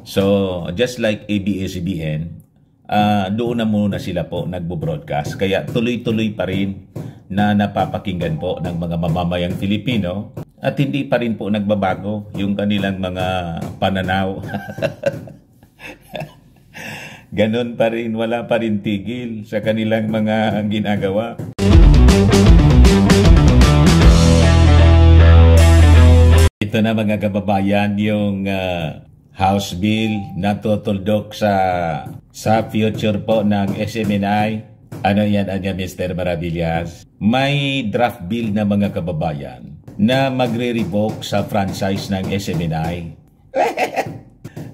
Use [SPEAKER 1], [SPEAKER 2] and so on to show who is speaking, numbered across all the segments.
[SPEAKER 1] So, just like ABS-CBN, doon na muna sila po nagbo-broadcast. Kaya tuloy-tuloy pa rin na napapakinggan po ng mga mamamayang Filipino at hindi pa rin po nagbabago yung kanilang mga pananaw. Ganon pa rin, wala pa rin tigil sa kanilang mga ginagawa. Ito na mga kababayan, yung House Bill na tutuldok sa future po ng SMNI. Ano yan, Mr. Maravillas? May draft bill na mga kababayan na magre-revoke sa franchise ng SMNI.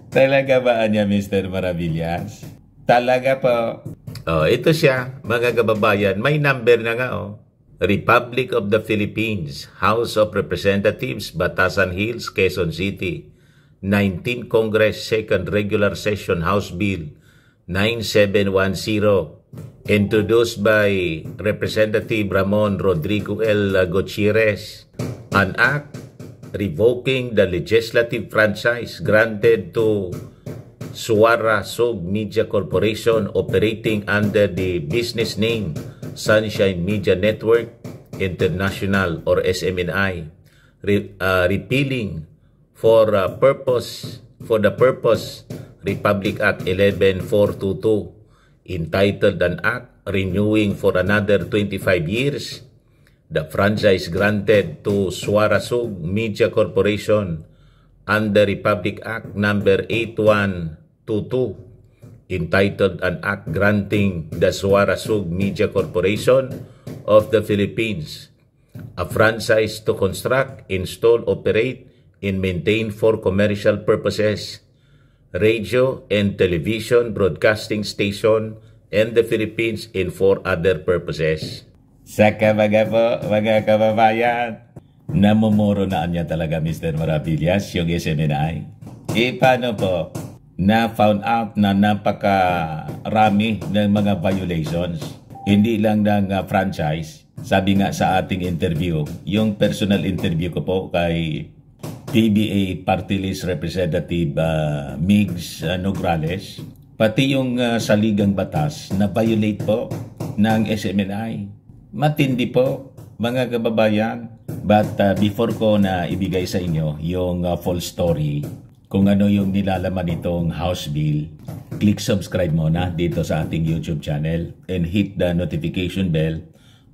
[SPEAKER 1] Talaga ba, Mr. Maravillas? Talaga po. Oh, ito siya, mga kababayan. May number na nga, oh. Republic of the Philippines, House of Representatives, Batasan Hills, Quezon City. 19th Congress, 2nd Regular Session, House Bill 9710, introduced by Representative Ramon Rodrigo L. Gutierrez. An act revoking the legislative franchise granted to Suara Sog Media Corporation operating under the business name Sunshine Media Network International or SMNI, repealing for the purpose Republic Act 11422, entitled an act renewing for another 25 years the franchise granted to Suara Sog Media Corporation under Republic Act number 8122, entitled an act granting the Suara Sog Media Corporation of the Philippines a franchise to construct, install, operate, and maintain for commercial purposes radio and television broadcasting station in the Philippines and for other purposes. Sa mga kababayan, namumuro na niya talaga, Mr. Maravillas, yung SMNI. Paano po? Na found out na napakarami ng mga violations. Hindi lang ng franchise. Sabi nga sa ating interview, yung personal interview ko po kay PBA Party List Representative Migs Nograles, pati yung saligang batas na violate po ng SMNI. Matindi po, mga kababayan. But before ko na ibigay sa inyo yung full story, kung ano yung nilalaman nitong House Bill, click subscribe muna dito sa ating YouTube channel and hit the notification bell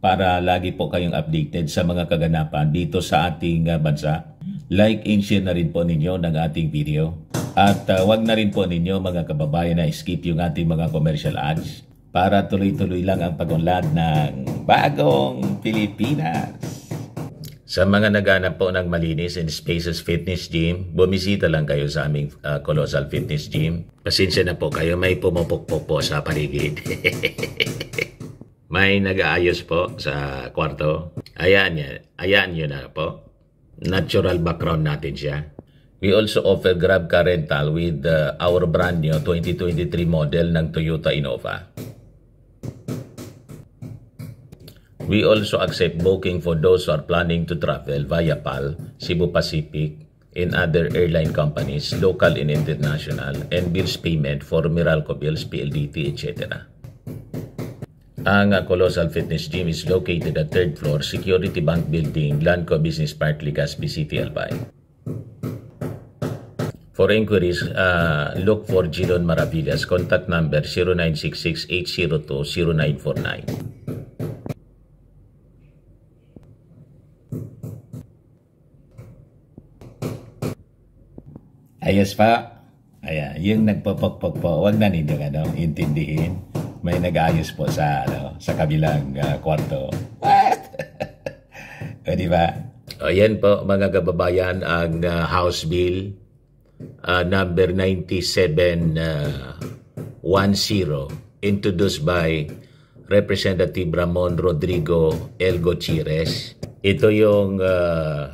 [SPEAKER 1] para lagi po kayong updated sa mga kaganapan dito sa ating bansa. Like and share na rin po ninyo ng ating video. At wag na rin po ninyo, mga kababayan, na skip yung ating mga commercial ads para tuloy-tuloy lang ang pag-unlad ng bagong Pilipinas. Sa mga naghanap po ng malinis and spaces fitness gym, bumisita lang kayo sa aming Colossal Fitness Gym. Pasensya na po kayo, may pumupukpok po sa paligid. May nag-aayos po sa kwarto. Ayan nyo na po. Natural background natin siya. We also offer Grab Car Rental with our brand new 2023 model ng Toyota Innova. We also accept booking for those who are planning to travel via PAL, Cebu Pacific, and other airline companies, local and international, and bills payment for Meralco Bills, PLDT, etc. Ang Colossal Fitness Gym is located at 3rd floor, Security Bank Building, Lanco Business Park, Legazpi City, Albay. For inquiries, look for Gilon Maravillas. Contact number 0966-802-0949. Ayos pa. Ayan, yung nagpapokpok po, wag na ninyo intindihin. May nag-ayos po sa kabilang kwarto. What? O, diba? Ayan po, mga kababayan, ang House Bill number 9710, introduced by Representative Ramon Rodrigo L. Gutierrez. Ito yung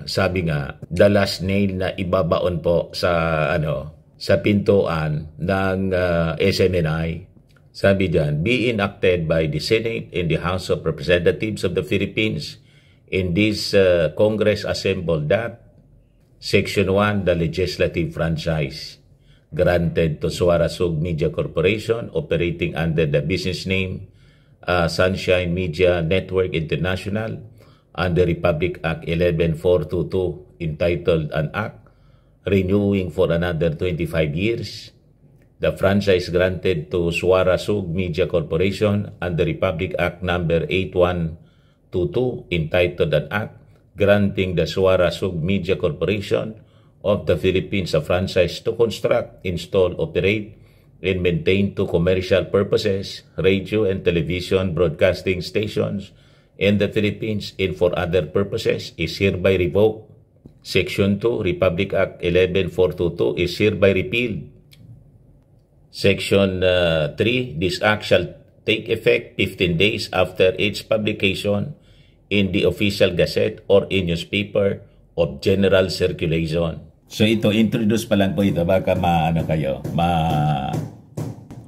[SPEAKER 1] sabi nga, the last nail na ibabaon po sa sa pintuan ng SMNI. Sabi diyan, be enacted by the Senate and the House of Representatives of the Philippines in this Congress assembled that Section 1, the legislative franchise, granted to Suarasug Media Corporation operating under the business name Sunshine Media Network International under Republic Act 11422 entitled an act renewing for another 25 years the franchise granted to Suarasug Media Corporation under Republic Act number 8122 entitled an act granting the Suarasug Media Corporation of the Philippines a franchise to construct, install, operate, and maintain to commercial purposes radio and television broadcasting stations in the Philippines and for other purposes is hereby revoked. Section 2, Republic Act 11422 is hereby repealed. Section 3, this act shall take effect 15 days after its publication in the official gazette or in newspaper of general circulation. So ito, introduce pa lang po ito, baka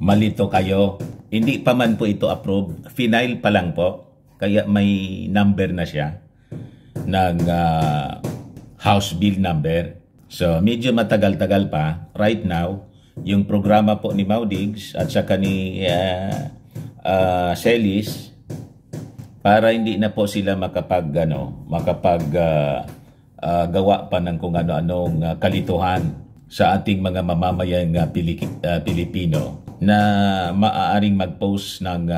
[SPEAKER 1] malito kayo. Hindi pa man po ito approve, final pa lang po, kaya may number na siya ng House Bill number. So medyo matagal-tagal pa. Right now, yung programa po ni Maudigs at saka ni Celis, para hindi na po sila gawa pa ng kung ano-anong kalituhan sa ating mga mamamayang Pilipino na maaaring mag-pose ng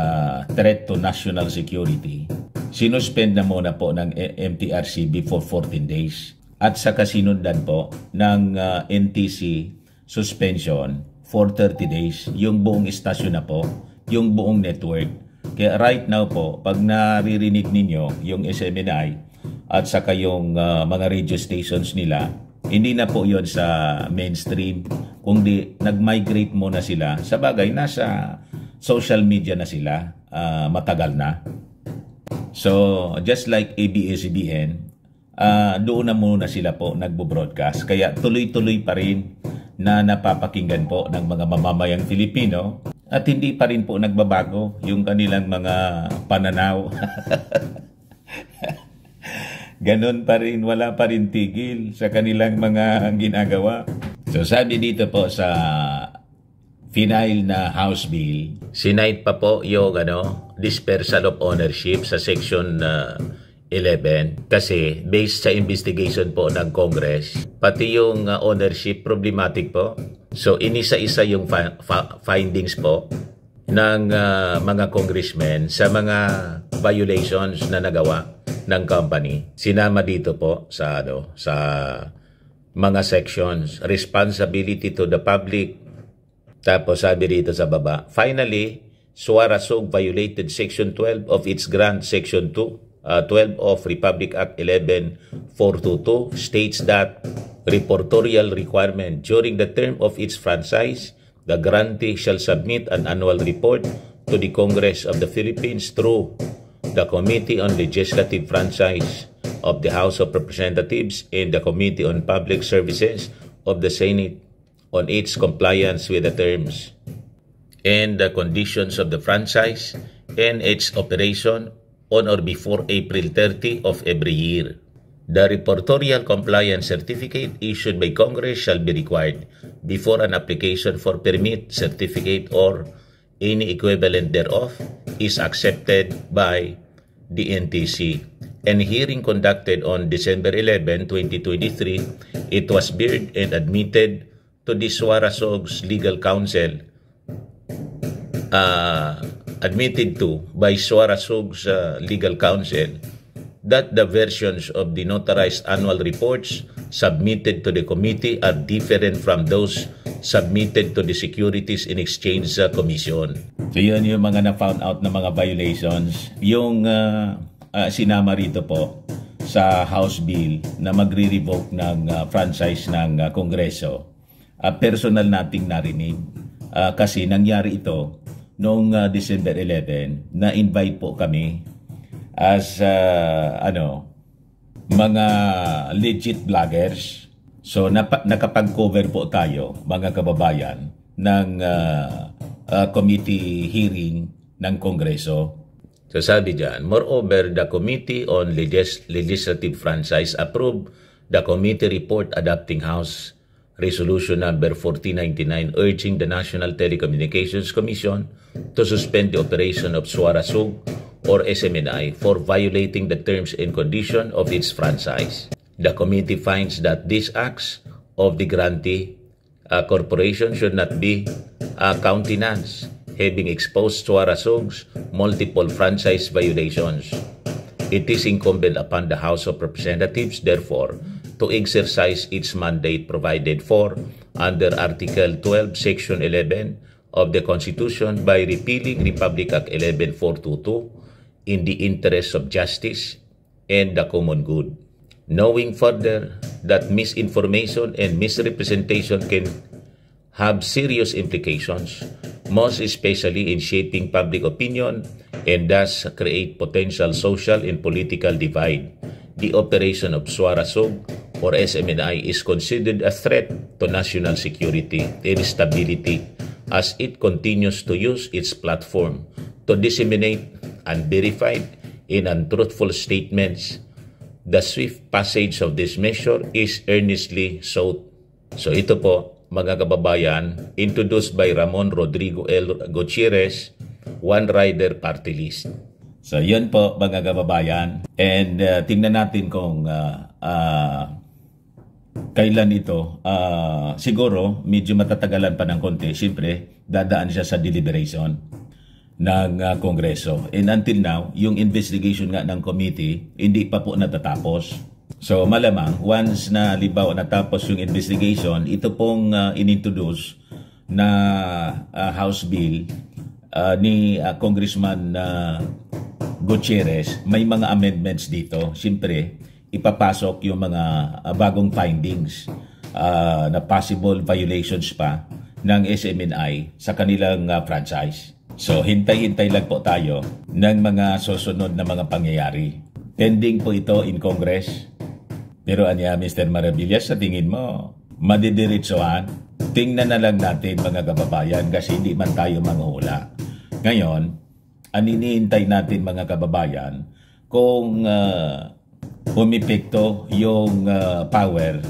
[SPEAKER 1] threat to national security. Sinuspend na muna po ng MTRCB for 14 days at saka sinundan po ng NTC suspension for 30 days yung buong istasyon na po, yung buong network. Kaya right now po, pag naririnig ninyo yung SMNI at saka yung mga radio stations nila, hindi na po yon sa mainstream, kundi nag-migrate muna sila. Sa bagay, nasa social media na sila, matagal na. So, just like ABS-CBN, doon na muna sila po nagbo-broadcast. Kaya tuloy-tuloy pa rin na napapakinggan po ng mga mamamayang Filipino at hindi pa rin po nagbabago yung kanilang mga pananaw. Ganon pa rin, wala pa rin tigil sa kanilang mga ginagawa. So sabi dito po sa final na House Bill, sinight pa po yung dispersal of ownership sa Section 11 kasi based sa investigation po ng Congress, pati yung ownership problematic po. So inisa-isa yung findings po ng mga congressmen sa mga violations na nagawa ng company. Sinama dito po sa mga sections, responsibility to the public. Tapos sabi dito sa baba, finally, Suarasug violated Section 12 of its grant. Section 12 of Republic Act 11422 states that reportorial requirement during the term of its franchise, the grantee shall submit an annual report to the Congress of the Philippines through the Committee on Legislative Franchise of the House of Representatives and the Committee on Public Services of the Senate on its compliance with the terms and the conditions of the franchise and its operation on or before April 30 of every year. The reportorial compliance certificate issued by Congress shall be required before an application for permit, certificate, or any equivalent thereof is accepted by the NTC. And hearing conducted on December 11, 2023, it was heard and admitted to the Suarasug's legal counsel, by Suarasug's legal counsel, that the versions of the notarized annual reports submitted to the committee are different from those submitted to the Securities and Exchange Commission. So yun yung mga na-found out na mga violations. Yung sinama rito po sa House Bill na magre-revoke ng franchise ng Kongreso. Personal nating narinig kasi nangyari ito noong December 11, na-invite po kami as mga legit vloggers. So nakapag-cover po tayo, mga kababayan, ng committee hearing ng Kongreso. So sabi dyan, moreover, the Committee on Legislative Franchise approved the committee report adopting House Resolution number 1499 urging the National Telecommunications Commission to suspend the operation of Suarasug or SMNI for violating the terms and conditions of its franchise. The committee finds that these acts of the grantee corporation should not be countenanced, having exposed Suarasug's multiple franchise violations. It is incumbent upon the House of Representatives, therefore, to exercise its mandate provided for under Article 12, Section 11 of the Constitution by repealing Republic Act 11422 in the interests of justice and the common good. Knowing further that misinformation and misrepresentation can have serious implications, most especially in shaping public opinion and thus create potential social and political divide, the operation of Suarasug or SMNI is considered a threat to national security and stability as it continues to use its platform to disseminate unverified and untruthful statements. The swift passage of this measure is earnestly sought. So ito po, mga kababayan, introduced by Ramon Rodrigo L. Gutierrez, One Rider Party List. So yun po, mga kababayan. And tingnan natin kung kailan ito. Siguro, medyo matatagalan pa ng konti. Siyempre, dadaan siya sa deliberation ng Kongreso. And until now, yung investigation nga ng committee, hindi pa po natatapos. So malamang, once na libaw natapos yung investigation, ito pong inintroduce na House Bill ni Congressman Gutierrez, may mga amendments dito. Siyempre, ipapasok yung mga bagong findings na possible violations pa ng SMNI sa kanilang franchise. So, hintay-hintay lang po tayo ng mga susunod na mga pangyayari. Pending po ito in Congress. Pero anya, Mr. Maravillas, sa tingin mo, madidiretsohan? Tingnan na lang natin mga kababayan kasi hindi man tayo manghula. Ngayon, aninihintay natin mga kababayan kung pumipekto yung power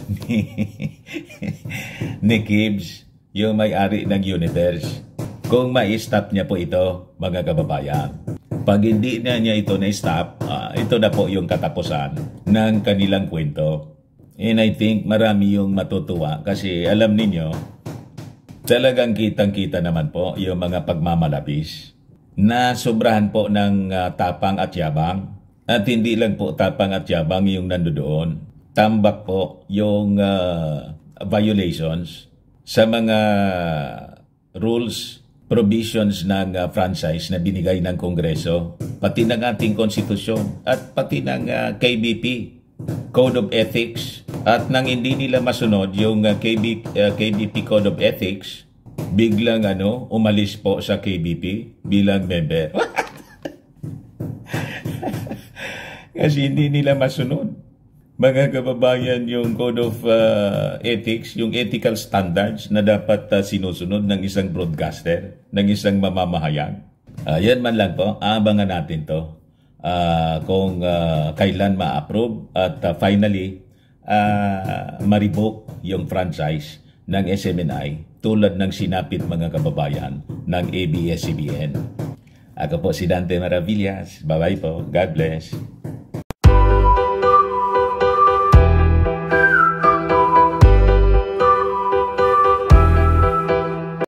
[SPEAKER 1] ni Gibbs, yung may-ari ng universe. Kung ma-stop niya po ito, mga kababayan. Pag hindi na niya ito na-stop, ito na po yung katapusan ng kanilang kwento. And I think marami yung matutuwa kasi alam ninyo, talagang kitang-kita naman po yung mga pagmamalabis na sobrahan po ng tapang at yabang. At hindi lang po tapang at yabang yung nandoon. Tambak po yung violations sa mga rules, provisions ng franchise na binigay ng Kongreso, pati ng ating konstitusyon at pati ng KBP, Code of Ethics. At nang hindi nila masunod yung KBP Code of Ethics, biglang umalis po sa KBP bilang member. Kasi hindi nila masunod. Mga kababayan, yung Code of Ethics, yung ethical standards na dapat sinusunod ng isang broadcaster, ng isang mamamahayag. Yan man lang po, abangan natin to kung kailan ma-approve at finally ma-revoke yung franchise ng SMNI tulad ng sinapit mga kababayan ng ABS-CBN. Ako po si Dante Maravillas. Bye-bye po. God bless.